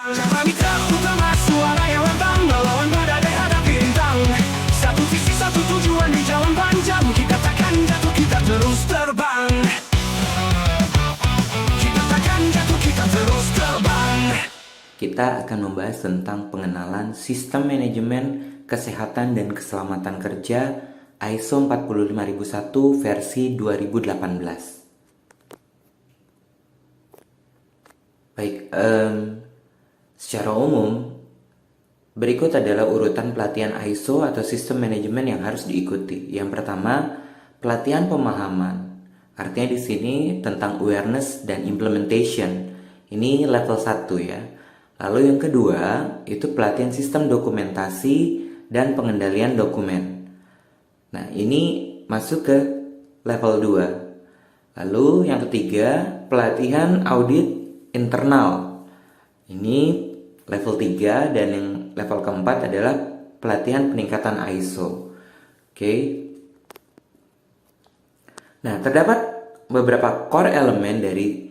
Cakra mitra utama, suara yang lantang, melawan badai hadapi rintang. Satu visi, satu tujuan di jalan panjang. Kita takkan jatuh, kita terus terbang. Kita takkan jatuh, kita terus terbang. Kita akan membahas tentang pengenalan Sistem Manajemen Kesehatan dan Keselamatan Kerja ISO 45001 versi 2018. Baik, secara umum, berikut adalah urutan pelatihan ISO atau sistem manajemen yang harus diikuti. Yang pertama, pelatihan pemahaman. Artinya di sini tentang awareness dan implementation. Ini level 1 ya. Lalu yang kedua, itu pelatihan sistem dokumentasi dan pengendalian dokumen. Nah, ini masuk ke level 2. Lalu yang ketiga, pelatihan audit internal. Ini level 3 dan yang level keempat adalah pelatihan peningkatan ISO. Oke. Nah, terdapat beberapa core elemen dari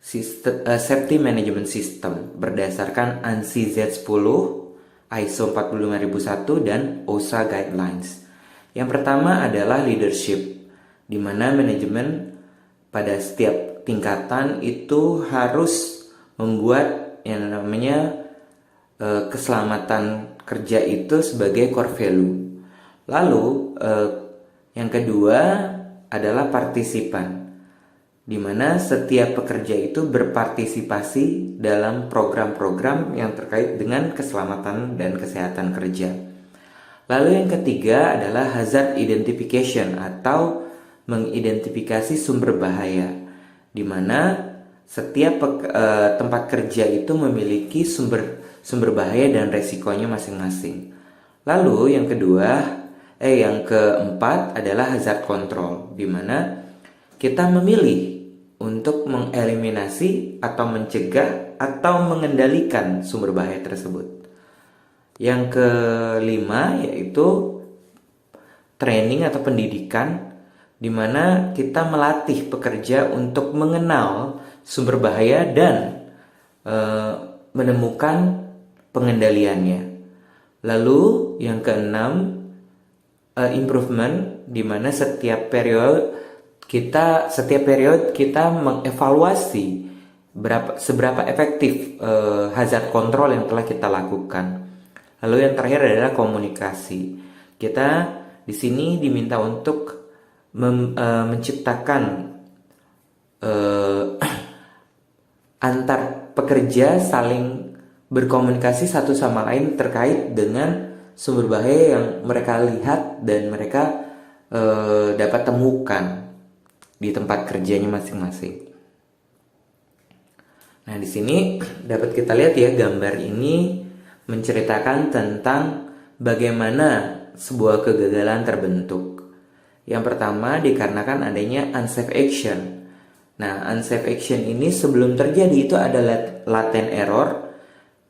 Safety Management System berdasarkan ANSI Z10, ISO 45001 dan OSHA Guidelines. Yang pertama adalah leadership, di mana manajemen pada setiap tingkatan itu harus membuat yang namanya keselamatan kerja itu sebagai core value. Lalu yang kedua adalah partisipan, di mana setiap pekerja itu berpartisipasi dalam program-program yang terkait dengan keselamatan dan kesehatan kerja. Lalu yang ketiga adalah hazard identification atau mengidentifikasi sumber bahaya, di mana setiap tempat kerja itu memiliki sumber bahaya dan resikonya masing-masing. Lalu yang keempat adalah hazard control, di mana kita memilih untuk mengeliminasi atau mencegah atau mengendalikan sumber bahaya tersebut. Yang kelima yaitu training atau pendidikan, di mana kita melatih pekerja untuk mengenal sumber bahaya dan menemukan pengendaliannya. Lalu yang keenam, improvement, di mana setiap periode kita mengevaluasi seberapa efektif hazard control yang telah kita lakukan. Lalu yang terakhir adalah komunikasi. Kita di sini diminta untuk menciptakan antar pekerja saling berkomunikasi satu sama lain terkait dengan sumber bahaya yang mereka lihat dan mereka dapat temukan di tempat kerjanya masing-masing. Nah, di sini dapat kita lihat ya, gambar ini menceritakan tentang bagaimana sebuah kegagalan terbentuk. Yang pertama dikarenakan adanya unsafe action. Nah, unsafe action ini sebelum terjadi itu ada latent error,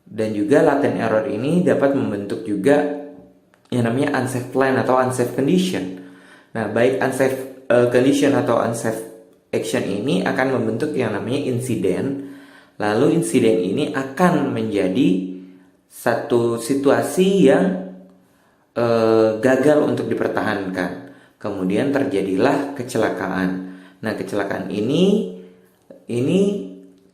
dan juga latent error ini dapat membentuk juga yang namanya unsafe plan atau unsafe condition. Nah, baik unsafe condition atau unsafe action ini akan membentuk yang namanya insiden. Lalu insiden ini akan menjadi satu situasi yang gagal untuk dipertahankan. Kemudian terjadilah kecelakaan. Nah, kecelakaan ini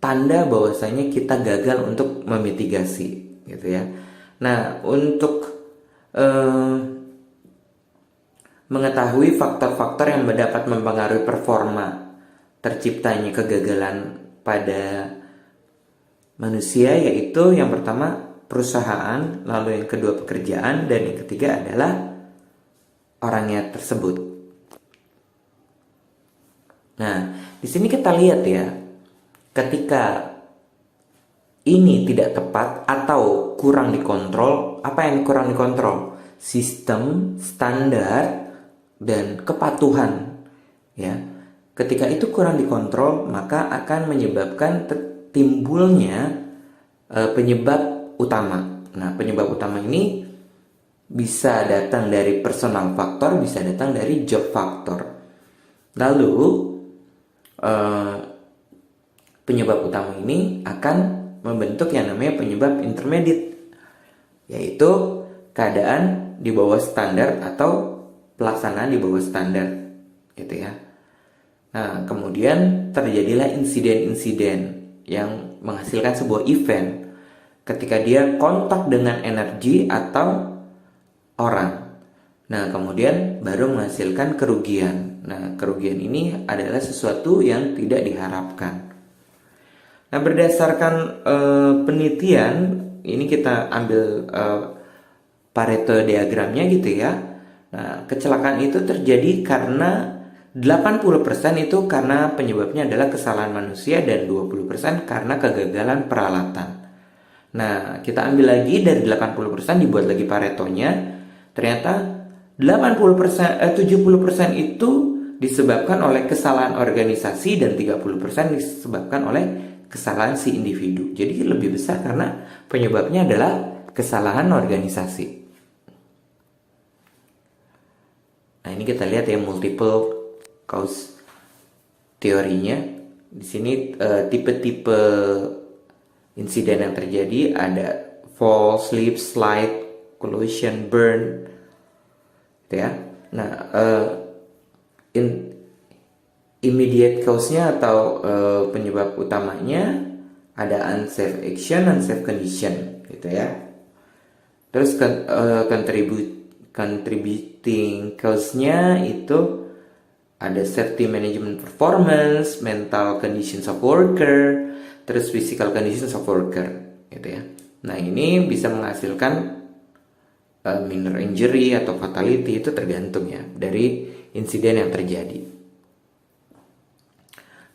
tanda bahwasanya kita gagal untuk memitigasi, gitu ya. Nah, untuk mengetahui faktor-faktor yang dapat mempengaruhi performa terciptanya kegagalan pada manusia, yaitu yang pertama perusahaan, lalu yang kedua pekerjaan, dan yang ketiga adalah orangnya tersebut. Nah, di sini kita lihat ya, ketika ini tidak tepat atau kurang dikontrol, apa yang kurang dikontrol? Sistem, standar, dan kepatuhan. Ya, ketika itu kurang dikontrol, maka akan menyebabkan timbulnya penyebab utama. Nah, penyebab utama ini bisa datang dari personal faktor, bisa datang dari job faktor. Lalu penyebab utama ini akan membentuk yang namanya penyebab intermediate, yaitu keadaan di bawah standar atau pelaksanaan di bawah standar, gitu ya. Nah, kemudian terjadilah insiden-insiden yang menghasilkan sebuah event ketika dia kontak dengan energi atau orang. Nah, kemudian baru menghasilkan kerugian. Nah, kerugian ini adalah sesuatu yang tidak diharapkan. Nah, berdasarkan penelitian, ini kita ambil Pareto diagramnya gitu ya. Nah, kecelakaan itu terjadi karena 80% itu karena penyebabnya adalah kesalahan manusia dan 20% karena kegagalan peralatan. Nah, kita ambil lagi dari 80% dibuat lagi Paretonya. Ternyata 70% itu disebabkan oleh kesalahan organisasi dan 30% disebabkan oleh kesalahan si individu. Jadi lebih besar karena penyebabnya adalah kesalahan organisasi. Nah, ini kita lihat ya multiple cause teorinya. Di sini tipe-tipe insiden yang terjadi ada fall, slip, slide, collision, burn, gitu ya. Nah, immediate cause-nya atau penyebab utamanya ada unsafe action, unsafe condition, gitu ya. Terus contributing cause-nya itu ada safety management performance, mental conditions of worker, terus physical conditions of worker, gitu ya. Nah, ini bisa menghasilkan minor injury atau fatality, itu tergantung ya dari insiden yang terjadi.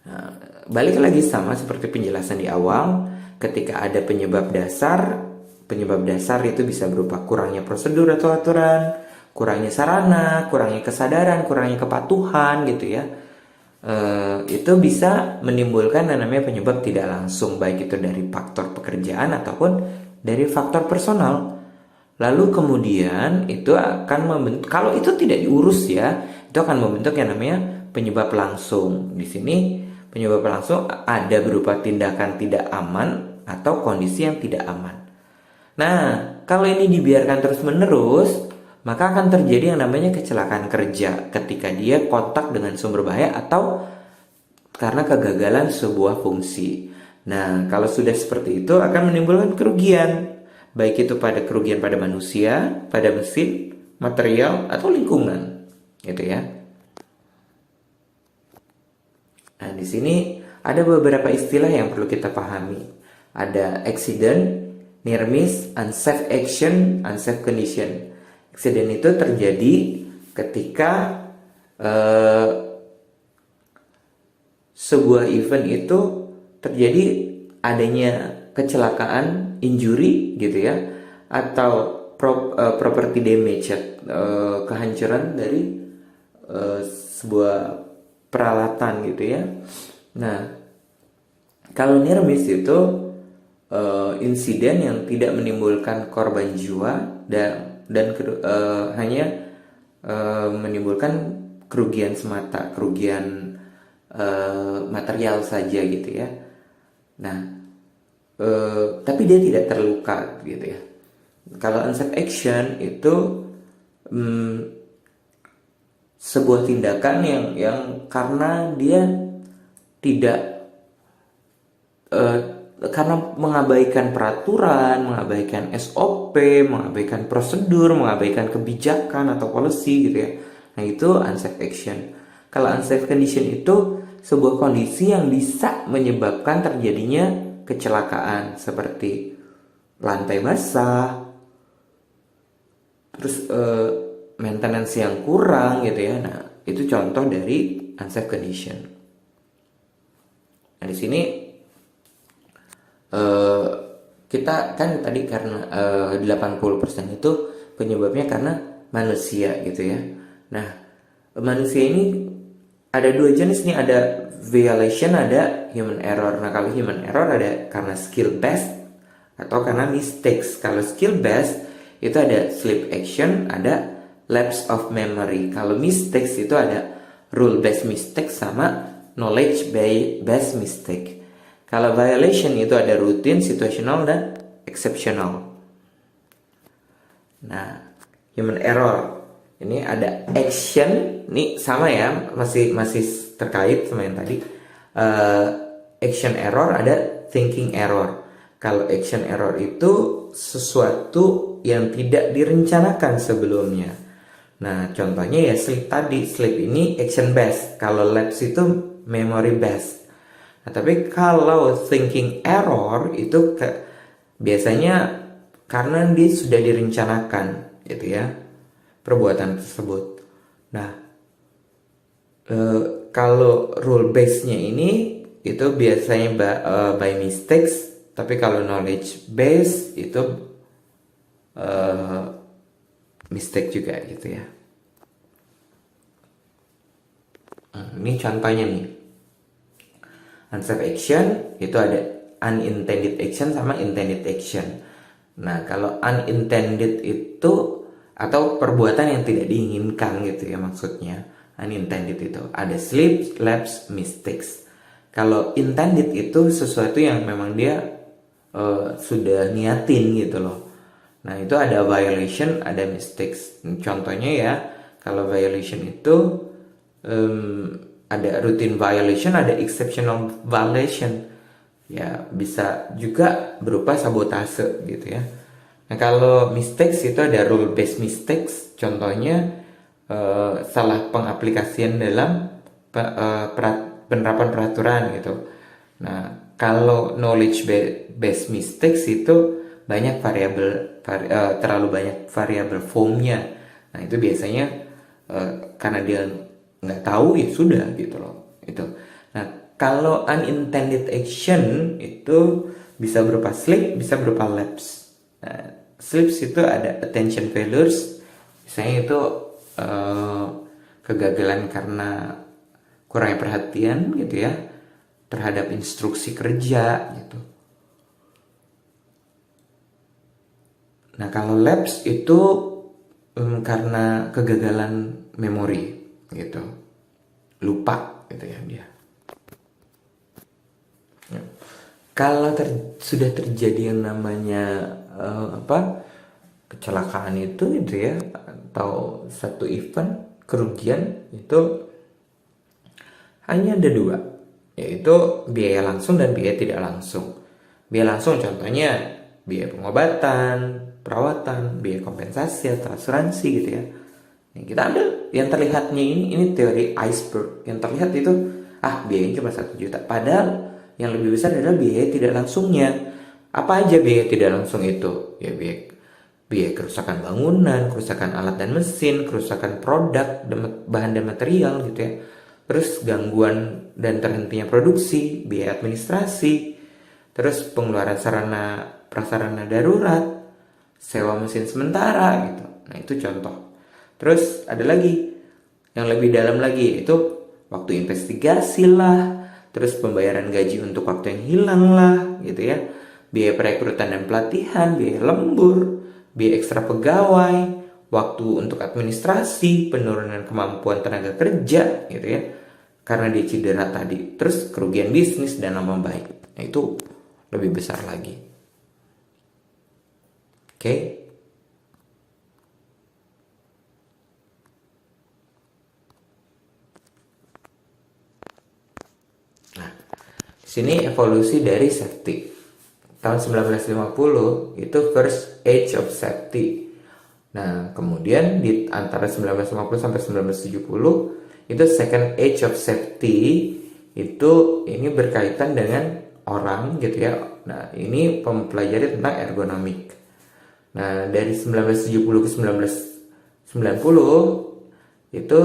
Nah, balik lagi sama seperti penjelasan di awal, ketika ada penyebab dasar itu bisa berupa kurangnya prosedur atau aturan, kurangnya sarana, kurangnya kesadaran, kurangnya kepatuhan gitu ya. Itu bisa menimbulkan yang namanya penyebab tidak langsung, baik itu dari faktor pekerjaan ataupun dari faktor personal. Lalu kemudian itu akan membentuk, kalau itu tidak diurus ya, itu akan membentuk yang namanya penyebab langsung. Di sini penyebab langsung ada berupa tindakan tidak aman atau kondisi yang tidak aman. Nah, kalau ini dibiarkan terus-menerus, maka akan terjadi yang namanya kecelakaan kerja ketika dia kontak dengan sumber bahaya atau karena kegagalan sebuah fungsi. Nah, kalau sudah seperti itu akan menimbulkan kerugian, baik itu kerugian pada manusia, pada mesin, material, atau lingkungan, gitu ya. Nah, di sini ada beberapa istilah yang perlu kita pahami. Ada accident, near miss, unsafe action, unsafe condition. Accident itu terjadi ketika sebuah event itu terjadi adanya kecelakaan, injury gitu ya, atau property damage, kehancuran dari sebuah peralatan gitu ya. Nah, kalau near miss itu insiden yang tidak menimbulkan korban jiwa dan hanya menimbulkan kerugian semata, kerugian material saja gitu ya. Nah, tapi dia tidak terluka gitu ya. Kalau unsafe action itu sebuah tindakan yang karena dia tidak karena mengabaikan peraturan, mengabaikan SOP, mengabaikan prosedur, mengabaikan kebijakan atau policy gitu ya. Nah, itu unsafe action. Kalau unsafe condition itu sebuah kondisi yang bisa menyebabkan terjadinya kecelakaan seperti lantai basah, terus maintenance yang kurang gitu ya. Nah, itu contoh dari unsafe condition. Nah, di sini kita kan tadi karena 80% itu penyebabnya karena manusia gitu ya. Nah, manusia ini ada dua jenis nih, ada violation, ada human error. Nah, kalau human error ada karena skill based atau karena mistakes. Kalau skill based itu ada slip action, ada lapse of memory. Kalau mistakes itu ada rule based mistake sama knowledge based mistake. Kalau violation itu ada rutin, situational, dan exceptional. Nah, human error ini ada action, ini sama ya, masih terkait sama yang tadi. Action error, ada thinking error. Kalau action error itu sesuatu yang tidak direncanakan sebelumnya. Nah, contohnya ya sleep tadi. Sleep ini action based. Kalau lapse itu memory based. Nah, tapi kalau thinking error itu biasanya karena dia sudah direncanakan, gitu ya, perbuatan tersebut. Nah, kalau rule base-nya ini itu biasanya by mistakes, tapi kalau knowledge base itu mistake juga, gitu ya. Ini contohnya nih. Unsafe action itu ada unintended action sama intended action. Nah, kalau unintended itu atau perbuatan yang tidak diinginkan, gitu ya maksudnya. Unintended itu ada slip, lapse, mistakes. Kalau intended itu sesuatu yang memang dia sudah niatin, gitu loh. Nah, itu ada violation, ada mistakes. Contohnya ya, kalau violation itu ada routine violation, ada exceptional violation. Ya, bisa juga berupa sabotase, gitu ya. Nah, kalau mistakes itu ada rule based mistakes. Contohnya salah pengaplikasian dalam penerapan peraturan, gitu. Nah, kalau knowledge based mistakes itu banyak terlalu banyak variabel formnya. Nah, itu biasanya karena dia nggak tahu, ya sudah, gitu loh. Itu. Nah, kalau unintended action itu bisa berupa slip, bisa berupa lapse. Nah, slips itu ada attention failures, misalnya itu kegagalan karena kurangnya perhatian, gitu ya, terhadap instruksi kerja, gitu. Nah, kalau lapse itu karena kegagalan memori, gitu, lupa, gitu ya dia. Ya. Kalau sudah terjadi yang namanya kecelakaan itu, gitu ya, atau satu event kerugian, itu hanya ada dua, yaitu biaya langsung dan biaya tidak langsung. Biaya langsung contohnya biaya pengobatan, perawatan, biaya kompensasi atau asuransi, gitu ya. Yang kita ambil yang terlihatnya ini teori iceberg. Yang terlihat itu biayanya cuma 1 juta. Padahal yang lebih besar adalah biaya tidak langsungnya. Apa aja biaya tidak langsung itu? Ya, biaya kerusakan bangunan, kerusakan alat dan mesin, kerusakan produk, bahan dan material, gitu ya. Terus gangguan dan terhentinya produksi, biaya administrasi, terus pengeluaran sarana prasarana darurat, sewa mesin sementara, gitu. Nah, itu contoh. Terus ada lagi yang lebih dalam lagi, itu waktu investigasi lah, terus pembayaran gaji untuk waktu yang hilang lah, gitu ya, biaya perekrutan dan pelatihan, biaya lembur, biaya ekstra pegawai, waktu untuk administrasi, penurunan kemampuan tenaga kerja, gitu ya, karena dia cedera tadi, terus kerugian bisnis dan nama baik. Nah, itu lebih besar lagi. Oke. Nah, sini evolusi dari safety. Tahun 1950 itu first age of safety. Nah, kemudian di antara 1950 sampai 1970 itu second age of safety. Itu ini berkaitan dengan orang, gitu ya. Nah, ini mempelajari tentang ergonomik. Nah, dari 1970 ke 1990 itu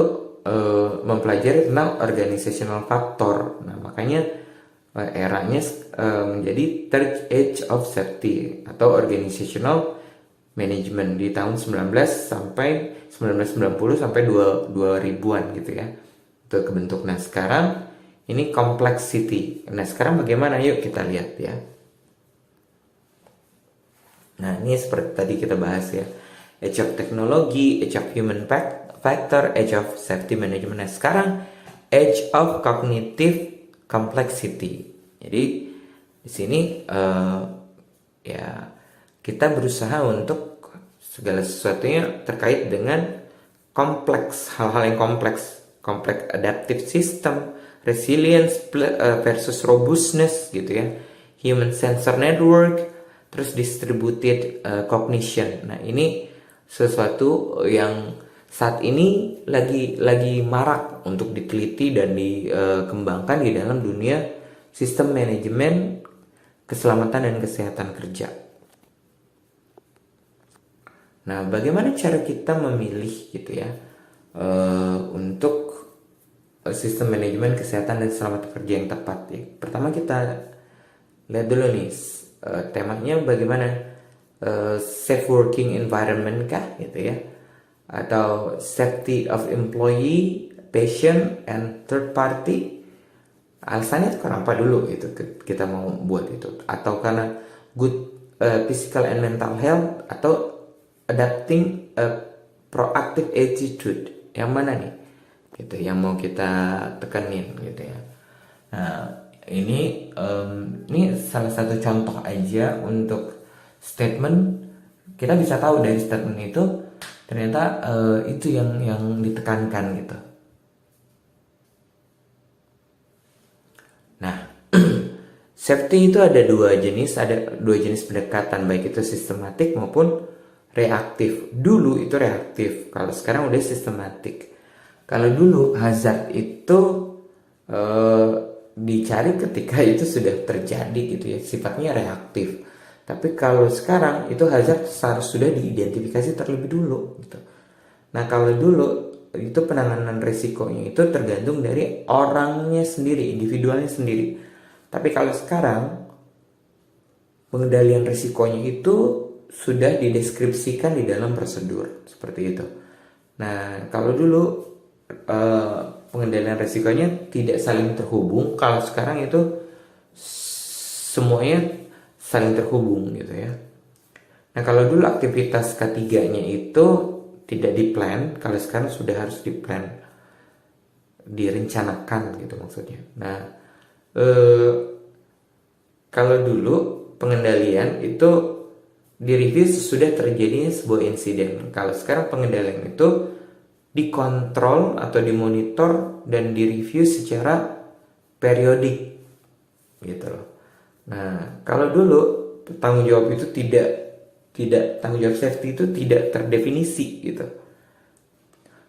mempelajari tentang organizational factor. Nah, makanya eranya menjadi third age of safety atau organizational management di tahun 1990 sampai 2000-an, gitu ya. Itu kebentuk. Nah, sekarang ini complexity. Nah, sekarang bagaimana? Yuk kita lihat ya. Nah, ini seperti tadi kita bahas ya. Age of technology, age of human factor, age of safety management. Nah, sekarang age of cognitive complexity. Jadi Di sini ya kita berusaha untuk segala sesuatunya terkait dengan kompleks, hal-hal yang kompleks, adaptive system, resilience versus robustness gitu ya, human sensor network, terus distributed cognition. Nah, ini sesuatu yang saat ini lagi marak untuk diteliti dan dikembangkan di dalam dunia sistem manajemen keselamatan dan kesehatan kerja. Nah, bagaimana cara kita memilih gitu ya untuk sistem manajemen kesehatan dan keselamatan kerja yang tepat ya. Pertama kita lihat dulu nih temanya bagaimana, safe working environment kah gitu ya, atau safety of employee, patient, and third party. Alasannya kenapa dulu gitu kita mau buat itu, atau karena good physical and mental health, atau adapting a proactive attitude, yang mana nih gitu yang mau kita tekenin gitu ya. Nah, ini salah satu contoh aja untuk statement. Kita bisa tahu dari statement itu ternyata itu yang ditekankan gitu. Nah, safety itu ada dua jenis pendekatan, baik itu sistematik maupun reaktif. Dulu itu reaktif, kalau sekarang udah sistematik. Kalau dulu hazard itu dicari ketika itu sudah terjadi gitu ya, sifatnya reaktif. Tapi kalau sekarang itu hazard harus sudah diidentifikasi terlebih dulu gitu. Nah, kalau dulu itu penanganan risikonya itu tergantung dari orangnya sendiri, individualnya sendiri. Tapi kalau sekarang pengendalian risikonya itu sudah dideskripsikan di dalam prosedur seperti itu. Nah, kalau dulu pengendalian risikonya tidak saling terhubung, kalau sekarang itu semuanya saling terhubung gitu ya. Nah, kalau dulu aktivitas ketiganya itu tidak di-plan, kalau sekarang sudah harus di-plan, direncanakan gitu maksudnya. Nah, kalau dulu pengendalian itu direview sesudah terjadinya sebuah insiden. Kalau sekarang pengendalian itu dikontrol atau dimonitor dan direview secara periodik gitu loh. Nah, kalau dulu tanggung jawab itu tidak tanggung jawab safety itu tidak terdefinisi gitu.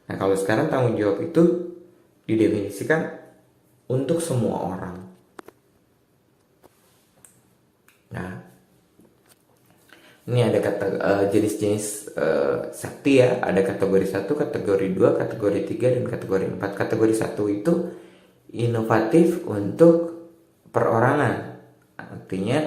Nah, kalau sekarang tanggung jawab itu didefinisikan untuk semua orang. Nah, ini ada jenis-jenis safety ya. Ada kategori 1, kategori 2, kategori 3, dan kategori 4. Kategori 1 itu inovatif untuk perorangan, artinya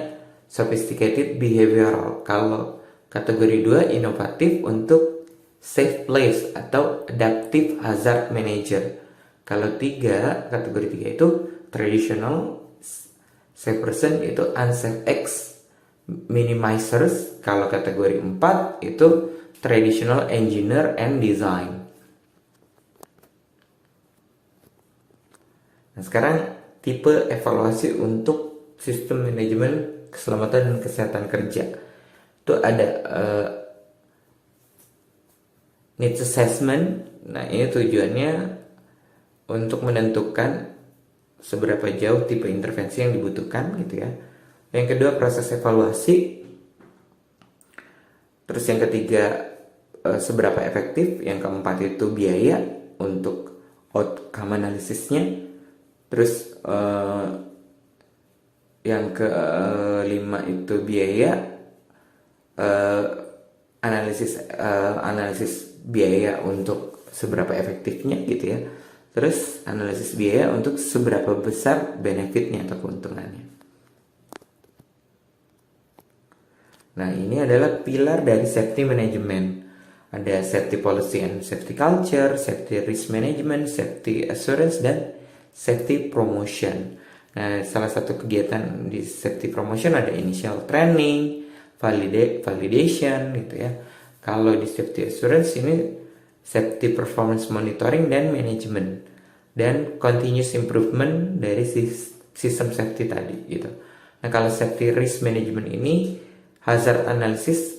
sophisticated behavioral. Kalau kategori 2 inovatif untuk safe place atau adaptive hazard manager. Kalau kategori 3 itu traditional safe person, itu unsafe X minimizers. Kalau kategori 4 itu traditional engineer and design. Nah, sekarang tipe evaluasi untuk sistem manajemen keselamatan dan kesehatan kerja itu ada needs assessment. Nah, ini tujuannya untuk menentukan seberapa jauh tipe intervensi yang dibutuhkan gitu ya. Yang kedua, proses evaluasi. Terus yang ketiga, seberapa efektif. Yang keempat itu biaya untuk outcome analisisnya. Terus yang kelima itu biaya, analisis biaya untuk seberapa efektifnya gitu ya. Terus analisis biaya untuk seberapa besar benefitnya atau keuntungannya. Nah, ini adalah pilar dari safety management. Ada safety policy and safety culture, safety risk management, safety assurance, dan safety promotion. Nah, salah satu kegiatan di safety promotion ada initial training, validation gitu ya. Kalau di safety assurance ini safety performance monitoring dan management, dan continuous improvement dari sistem safety tadi gitu. Nah, kalau safety risk management ini hazard analysis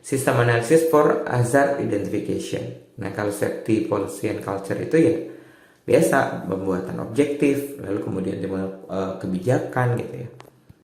system analysis for hazard identification. Nah, kalau safety policy and culture itu ya biasa pembuatan objektif, lalu kemudian kebijakan gitu ya.